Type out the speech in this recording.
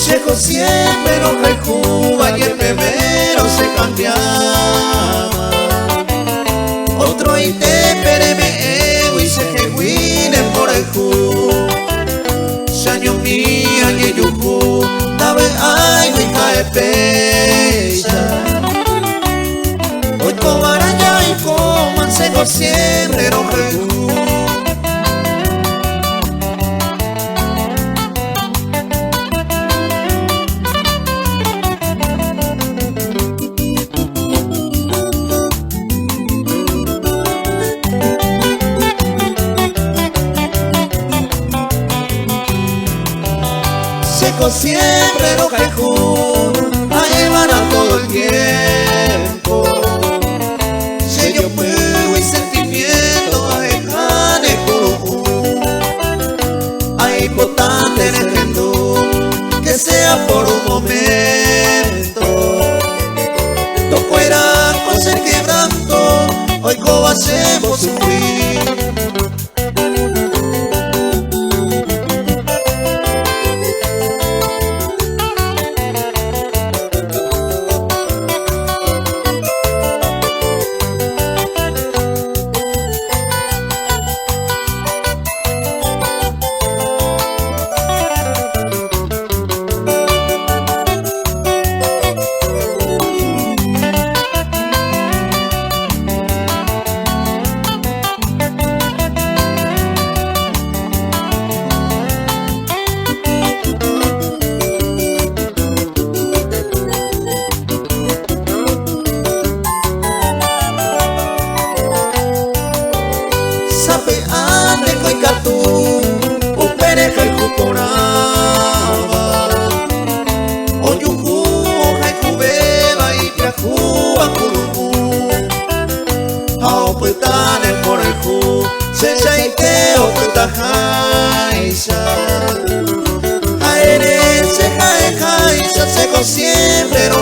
Checo siempre no rejuva y el febrero se cambiaba. Otro ite pereme y se jehuine por el ju. Shaño mía y yuju, tabe ay mi cae pecha. Hoy cobaraya y coman seco siempre no rejuva. Seco siempre no caijú, ahí van a todo el tiempo. Se yo fuego y sentimiento, ahí jane curujú. Ahí potante en el hindú, que sea por un momento. Toco era con ser quebranto, hoy como hacemos sufrir. Se chaiteo tuta jaisa, aere se jae jaisa, seco siempre no